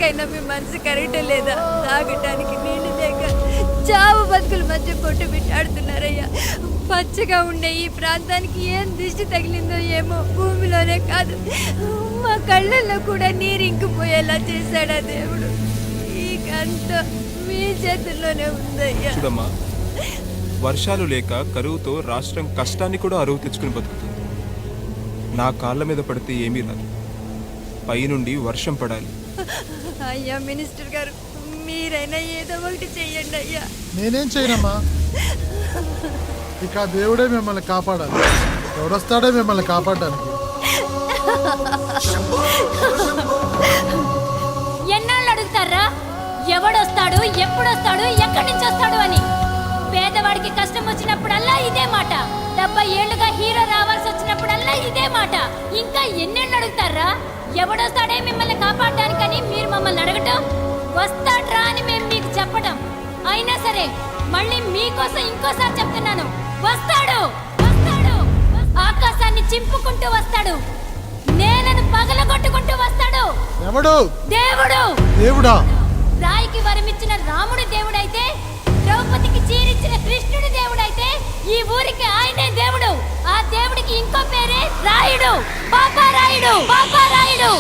ఇప్పటికైనా మీ మనసు కరెక్ట్ లేదా? తాగటానికి నీళ్లు లేక చావు బతుకుల మధ్య పొట్టు బిట్టాడుతున్నారయ్యా. పచ్చగా ఉండే ఈ ప్రాంతానికి ఏం దిష్టి తగిలిందో ఏమో. భూమిలోనే కాదు, మా కళ్ళల్లో కూడా నీరు ఇంకిపోయేలా చేశాడా దేవుడు. ఈ గంట మీ చేతుల్లోనే ఉందయ్యా. చూడమ్మా, వర్షాలు లేక కరువుతో రాష్ట్రం కష్టాన్ని కూడా అరువు తెచ్చుకుని బతుకుతుంది. నా కాళ్ళ మీద పడితే ఏమీ రాదు, పైనుండి వర్షం పడాలి. అయ్యా మినిస్టర్ గారు, మీరైనా ఏదో ఒకటి చెయ్యండి అయ్యా. నేనేం చేయనమ్మా, ఇక దేవుడే మిమ్మల్ని కాపాడాలి. ఎవడొస్తాడే మిమ్మల్ని కాపాడడానికి? ఎన్నాళ్ళు అడుగుతారా ఎవడొస్తాడు, ఎప్పుడొస్తాడు, ఎక్కడి నుంచి వస్తాడు అని? పేదవాడికి కష్టం వచ్చినప్పుడల్లా ఇదే మాట. 70 ఏళ్లుగా హీరో రావాల్సి వచ్చినప్పుడల్లా ఇదే మాట. ఇంకా ఎన్నెళ్ళు అడుగుతారా? ఎవడొస్తాడే మిమ్మల్ని కాపాడడానికని మీరు మమ్మల్ని అడగటం, వస్తాడ్రా అని మేము మీకు చెప్పటం. అయినా సరే మళ్ళీ మీకోసం ఇంకోసారి చెప్తున్నాను, వస్తాడు వస్తాడు. ఆకాశాన్ని చింపుకుంటూ వస్తాడు, నేలను పగలగొట్టుకుంటూ వస్తాడు. ఎవడు? దేవుడు. దేవుడా? రాయికి వరమిచ్చిన రాముడు దేవుడైతే, ద్రౌపదికి చీరిచ్చిన కృష్ణుడు దేవుడైతే, ఈ ఊరికి ఆయనే దేవుడు. ఆ దేవుడికి ఇంకో పేరే రాయుడు. పాపా రాయుడు, పాపా రాయుడు.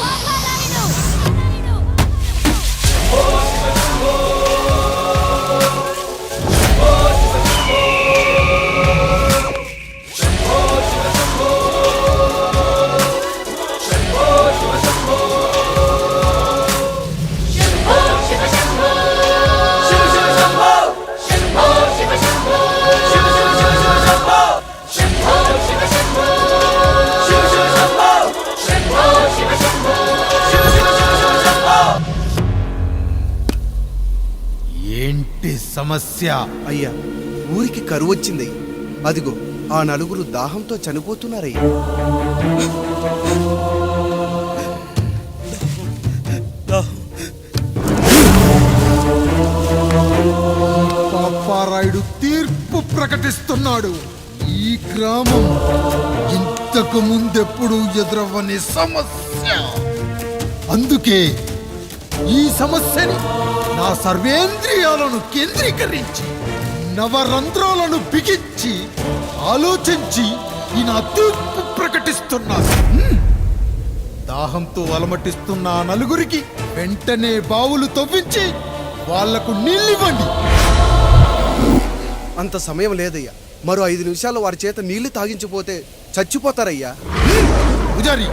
ఏంటి సమస్య? అయ్యా, ఊరికి కరువు వచ్చింది. అదిగో ఆ నలుగురు దాహంతో చనిపోతున్నారయ్యా. పాపారాయుడు తీర్పు ప్రకటిస్తున్నాడు. ఈ గ్రామం ఇంతకు ముందెప్పుడు ఎదురవ్వని సమస్య. అందుకే ఈ సమస్యని నా సర్వేంద్రియాలను కేంద్రీకరించి, నవరంధ్రాలను బిగించి ఆలోచించి ఈ నా తీర్పు ప్రకటిస్తున్నాను. దాహంతో అలమటిస్తున్న ఆ నలుగురికి వెంటనే బావులు తవ్వించి వాళ్లకు నీళ్ళివ్వండి. అంత సమయం లేదయ్యా. మరో 5 నిమిషాలు వారి చేత నీళ్లు తాగించిపోతే చచ్చిపోతారయ్యా. పూజారి,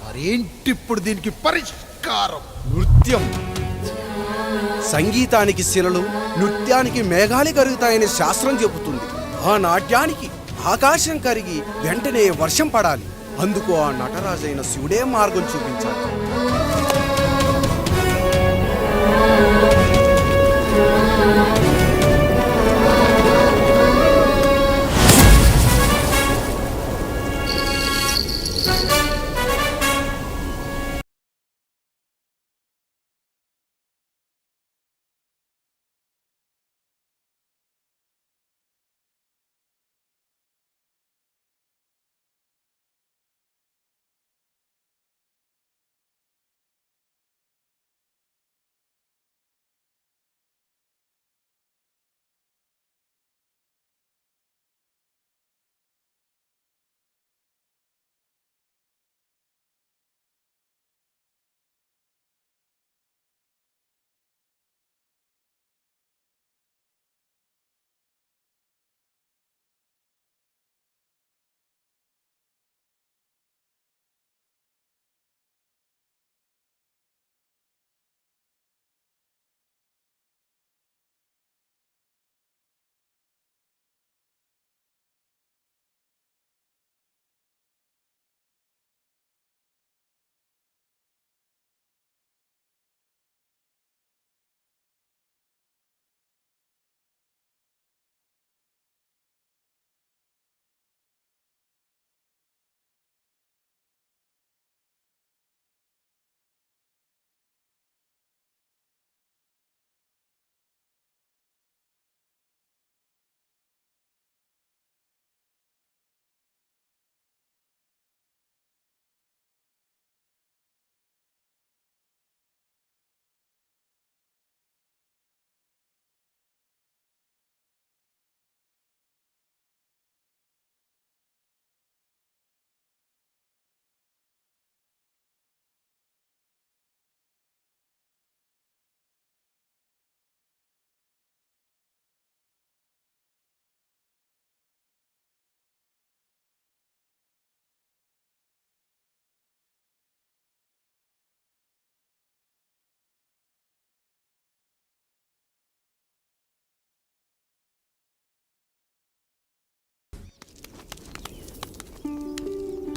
మరేంటిప్పుడు దీనికి పరిష్కారం? నృత్యం. సంగీతానికి శిలలు, నృత్యానికి మేఘాలు కరుగుతాయని శాస్త్రం చెబుతుంది. ఆ నాట్యానికి ఆకాశం కరిగి వెంటనే వర్షం పడాలి. అందుకు ఆ నటరాజైన శివుడే మార్గం చూపించాలి.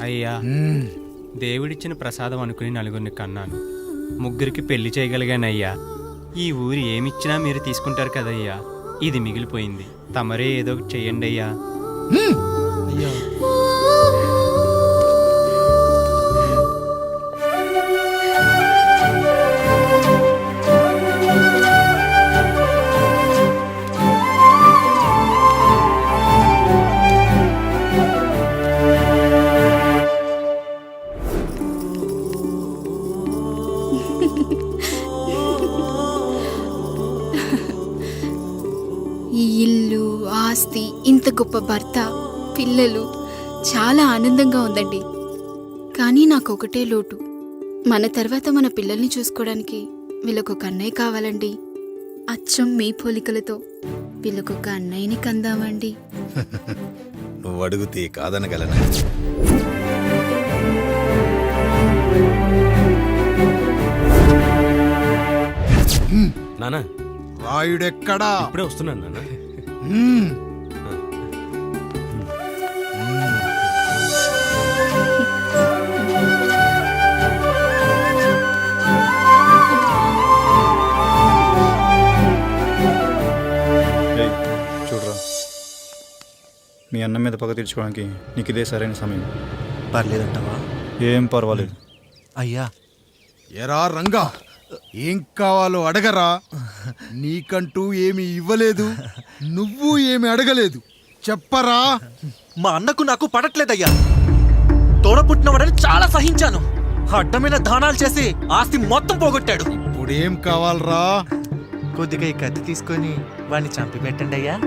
అయ్యా, దేవుడిచ్చిన ప్రసాదం అనుకుని నలుగురిని కన్నాను. 3 పెళ్లి చేయగలిగానయ్యా. ఈ ఊరు ఏమిచ్చినా మీరు తీసుకుంటారు కదయ్యా. ఇది మిగిలిపోయింది. తమరే ఏదో ఒకటి చెయ్యండి అయ్యా. అయ్యా ఈ ఇల్లు, ఆస్తి, ఇంత గొప్ప భర్త, పిల్లలు చాలా ఆనందంగా ఉందండి. కానీ నాకు ఒకటే లోటు. మన తర్వాత మన పిల్లల్ని చూసుకోవడానికి వీళ్ళకొక అన్నయ్య కావాలండి. అచ్చం మీ పోలికలతో వీళ్ళకొక అన్నయ్యని కందామండి. నువ్వు అడిగితే కాదనగలనా? నానా, రాయుడెక్కడా? ఇప్పుడే వస్తున్నాను నాన్న. చూడరా, మీ అన్న మీద పగ తీర్చుకోవడానికి నీకు ఇదే సరైన సమయం. పర్లేదంటావా? ఏం పర్వాలేదు. అయ్యా, ఎరా రంగా, ఏం కావాలో అడగరా. నీకంటూ ఏమి ఇవ్వలేదు, నువ్వు ఏమి అడగలేదు. చెప్పరా. మా అన్నకు నాకు పడట్లేదయ్యా. తోడ పుట్టినవాడని చాలా సహించాను. అడ్డమైన దానాలు చేసి ఆస్తి మొత్తం పోగొట్టాడు. ఇప్పుడేం కావాలరా? కొద్దిగా ఈ కత్తి తీసుకొని వాడిని చంపి పెట్టండి అయ్యా.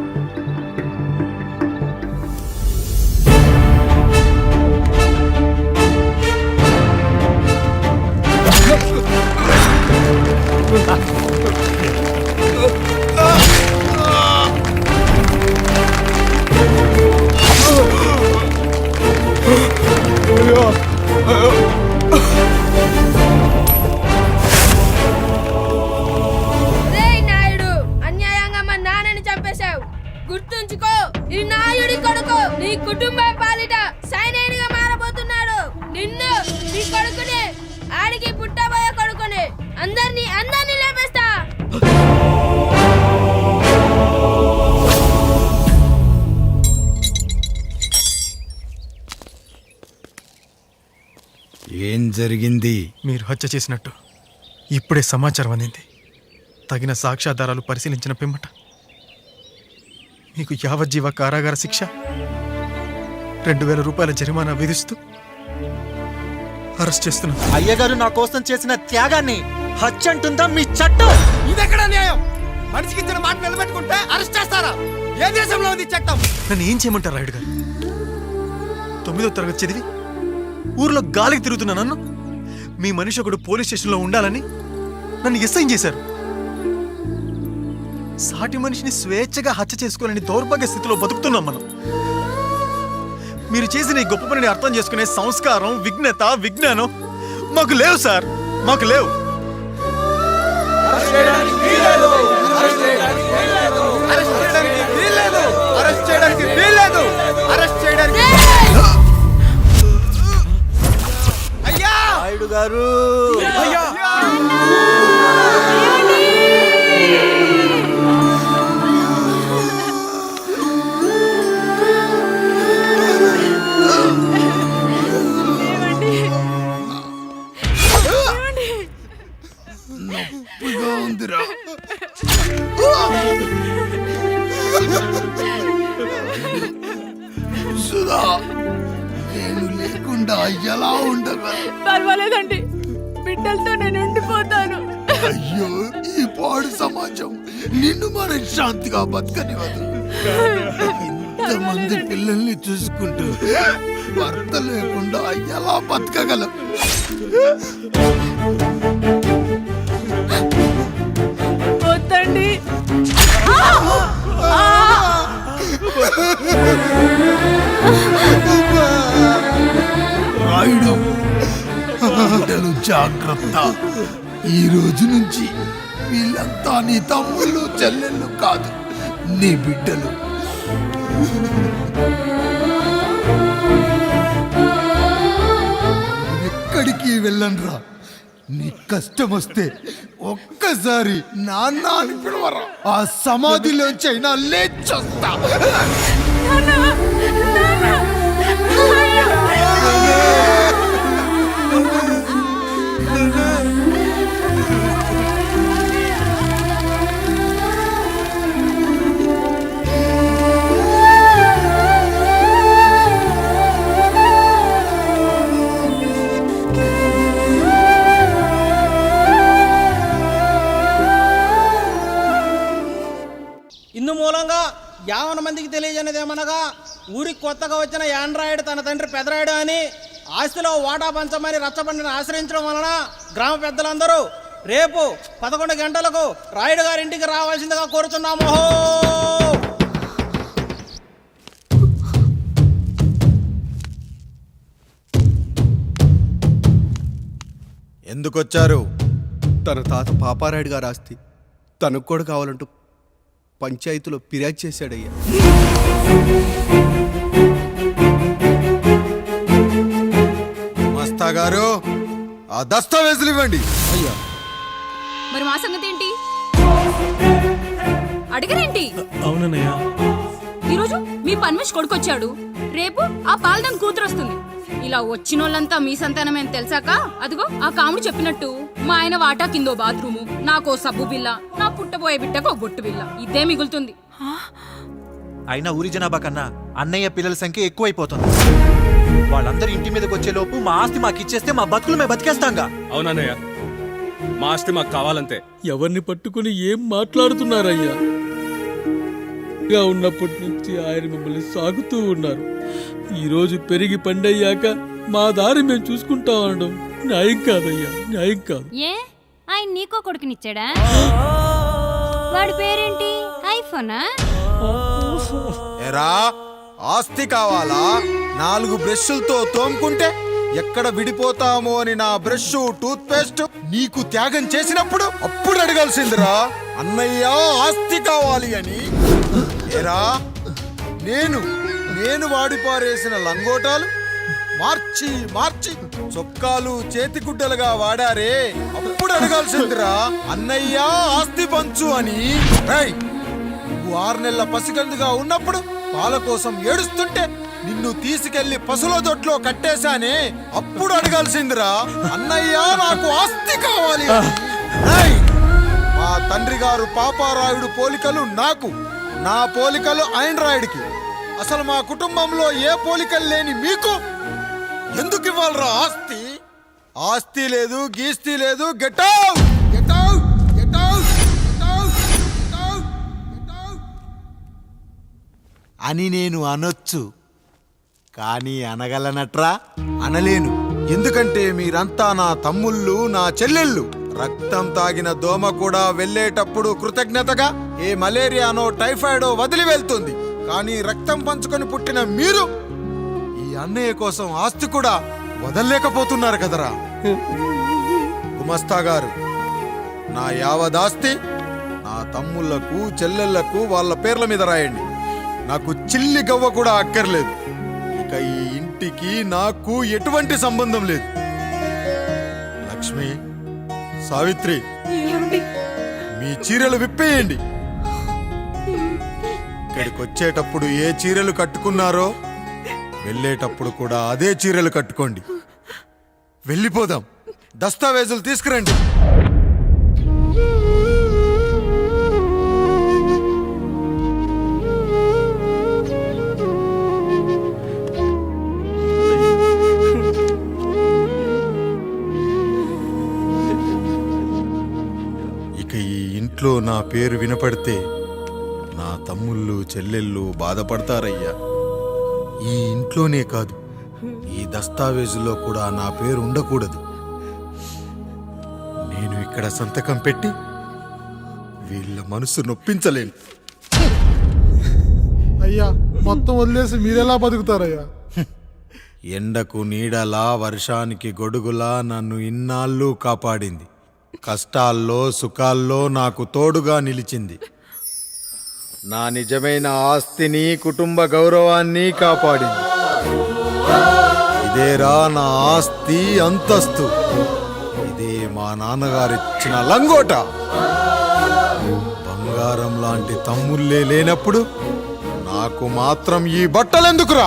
రేయ్ నాయుడు, అన్యాయంగా మా నాన్నని చంపేశావు. గుర్తుంచుకో, ఈ నాయుడి కొడుకు నీ కుటుంబం పాలిట సైనికుడిగా మారబోతున్నాడు. నిన్ను, నీ కొడుకుని, ఆడికి పుట్టబోయే కొడుకుని అందరినీ లేపేస్తా. ఏం జరిగింది? మీరు హత్య చేసినట్టు ఇప్పుడే సమాచారం అందింది. తగిన సాక్ష్యాధారాలు పరిశీలించిన పిమ్మట మీకు యావజ్జీవ కారాగార శిక్ష, 2000 రూపాయల జరిమానా విధిస్తూ అరెస్ట్ చేస్తున్నాను. అయ్యగారు నా కోసం చేసిన త్యాగాన్ని హత్య అంటుందా మీ చట్టం? ఇదెక్కడ న్యాయం? మనిషికి ఇచ్చిన మాట నిలబెట్టుకుంటే అరెస్ట్ చేస్తారా? ఏ దేశంలో ఉంది చట్టం? నన్ను ఏం చేయమంటారు రాయుడు గారు? 9వ తరగతి చదివి ఊర్లో గాలికి తిరుగుతున్న నన్ను మీ మనిషి ఒకడు పోలీస్ స్టేషన్లో ఉండాలని నన్ను ఎస్ఐన్ చేశారు. సాటి మనిషిని స్వేచ్ఛగా హత్య చేసుకోవాలని దౌర్భాగ్య స్థితిలో బతుకుతున్నాం మనం. మీరు చేసిన ఈ గొప్ప పనిని అర్థం చేసుకునే సంస్కారం, విజ్ఞత, విజ్ఞానం మాకు లేవు సార్, మాకు లేవు. నాయుడు గారు, నొప్పిగా ఉందిరా. సుధా, నేను లేకుండా ఎలా ఉండగా? పర్వాలేదండి, బిడ్డలతో నేను ఉండిపోతాను. అయ్యో, ఈ పాడు సమాజం నిన్ను మనశ్శాంతిగా బతకనివ్వదు. ఇంతమంది పిల్లల్ని చూసుకుంటూ భర్త లేకుండా ఎలా బతకగలం? వద్దండి. రాయుడు, బిడ్డలు జాగ్రత్త. ఈ రోజు నుంచి వీళ్ళంతా నీ తమ్ముళ్ళు, చెల్లెళ్ళు కాదు, నీ బిడ్డలు. వెళ్ళనురా. నీ కష్టం వస్తే ఒక్కసారి నాన్న అని పిలవరా. ఆ సమాధిలోంచి అయినా లేచొస్తా. ఇందు మూలంగా 50 మందికి తెలియజేయనిదేమనగా ఊరికి కొత్తగా వచ్చిన యాండ్రాయిడ్ తన తండ్రి పెదరాయుడు అని ఆస్తిలో వాటా పంచమని రచ్చబండిని ఆశ్రయించడం వలన గ్రామ పెద్దలందరూ రేపు 11 గంటలకు రాయుడు గారి ఇంటికి రావాల్సిందిగా కోరుతున్నాము. ఎందుకొచ్చారు? తన తాత పాపారాయుడు గారు ఆస్తి తనకు కూడా కావాలంటూ పంచాయతీలో ఫిర్యాదు చేశాడయ్యా. మస్తా గారు, ఆ దస్తావేజులు ఇవ్వండి. అయ్యా, మరి మా సంగతి ఏంటి? అడగరేంటి? అవునన్నయ్యా, ఈరోజు మీ పన్మేష్ కొడుకొచ్చాడు, రేపు ఆ పాలదం కూతురు వస్తుంది. ఇలా వచ్చినోళ్ళంతా మీ సంతానమని తెలిసాక అదిగో ఆ కాముడు చెప్పినట్టు మా ఆయన వాటా కిందో బాత్రూము, నాకో సబ్బు బిల్ల, నా పుట్టబోయే బిడ్డకు ఒక బొట్టు బిల్ల, ఇదే మిగులుతుంది. అయినా ఊరి జనాభా కన్నా అన్నయ్య పిల్లల సంఖ్య ఎక్కువైపోతుంది. వాళ్ళందరూ ఇంటి మీదకి వచ్చే లోపు మా ఆస్తి మాకు ఇచ్చేస్తే మా బతుకులు మేము బతికేస్తాంగా. అవునన్నయ్య, మా ఆస్తి మాకు కావాలంతే. ఎవరిని పట్టుకుని ఏం మాట్లాడుతున్నారయ్యా? ఉన్నప్పటి నుంచి ఆయన మిమ్మల్ని సాగుతూ ఉన్నారు. ఈరోజు పెరిగి పండయ్యాక మా దారి మేము చూసుకుంటాం అనడం న్యాయం కాదయ్యా, న్యాయం కాదు. ఏ ఆయన నీకో కొడుకునిచ్చాడా? వాడి పేరేంటి? ఐఫోనా? ఎరా, ఆస్తి కావాలా? 4 బ్రష్లతో తోముకుంటే ఎక్కడ విడిపోతామో అని నా బ్రష్ టూత్ పేస్ట్ నీకు త్యాగం చేసినప్పుడు అప్పుడు అడగాల్సిందిరా అన్నయ్య ఆస్తి కావాలి అని. ఎరా, నేను వాడిపారేసిన లంగోటాలు మార్చి మార్చి చొక్కాలు చేతిగుడ్డలుగా వాడారే, అప్పుడు అడగాల్సిందిరా అన్నయ్య ఆస్తి పంచు అని. నువ్వు 6 నెలల పసిగందుగా ఉన్నప్పుడు పాల కోసం ఏడుస్తుంటే నిన్ను తీసుకెళ్లి పసుల దొడ్లో కట్టేశానే, అప్పుడు అడగాల్సిందిరా అన్నయ్య నాకు ఆస్తి కావాలి. మా తండ్రి గారు పాపారాయుడు పోలికలు నాకు, నా పోలికలు ఆండ్రాయిడ్కి. అసలు మా కుటుంబంలో ఏ పోలికలు లేని మీకు ఎందుకు ఇవ్వాలరా ఆస్తి? ఆస్తి లేదు, గీస్తి లేదు. Get out, get out, get out, get out, get out, get out అని నేను అనొచ్చు, కానీ అనగలనట్రా? అనలేను. ఎందుకంటే మీరంతా నా తమ్ముళ్ళు, నా చెల్లెళ్ళు. రక్తం తాగిన దోమ కూడా వెళ్ళేటప్పుడు కృతజ్ఞతగా ఏ మలేరియానో టైఫాయిడో వదిలి వెళ్తుంది. కానీ రక్తం పంచుకొని పుట్టిన మీరు ఈ అన్నయ్య కోసం ఆస్తి కూడా వదల్లేకపోతున్నారు కదరా. గుమస్తా గారు, నా యావదాస్తి నా తమ్ముళ్లకు చెల్లెళ్లకు వాళ్ళ పేర్ల మీద రాయండి. నాకు చిల్లి గవ్వ కూడా అక్కర్లేదు. ఇక ఈ ఇంటికి నాకు ఎటువంటి సంబంధం లేదు. లక్ష్మి, సావిత్రి, మీ చీరలు విప్పేయండి. ఇక్కడికి వచ్చేటప్పుడు ఏ చీరలు కట్టుకున్నారో వెళ్ళేటప్పుడు కూడా అదే చీరలు కట్టుకోండి. వెళ్ళిపోదాం. దస్తావేజులు తీసుకురండి. ఇక ఈ ఇంట్లో నా పేరు వినపడితే నా తమ్ముళ్ళు చెల్లెళ్ళు బాధపడతారయ్యా. ఈ ఇంట్లోనే కాదు, ఈ దస్తావేజులో కూడా నా పేరు ఉండకూడదు. నేను ఇక్కడ సంతకం పెట్టి వీళ్ళ మనసు నొప్పించలేను. అయ్యా, మొత్తం వదిలేసి మీరెలా బతుకుతారయ్యా? ఎండకు నీడలా, వర్షానికి గొడుగులా నన్ను ఇన్నాళ్ళు కాపాడింది. కష్టాల్లో సుఖాల్లో నాకు తోడుగా నిలిచింది. నా నిజమైన ఆస్తిని, కుటుంబ గౌరవాన్ని కాపాడింది. ఇదేరా నా ఆస్తి అంతస్తు. ఇది మా నాన్నగారిచ్చిన లంగోట. బంగారం లాంటి తమ్ముళ్ళే లేనప్పుడు నాకు మాత్రం ఈ బట్టలెందుకురా?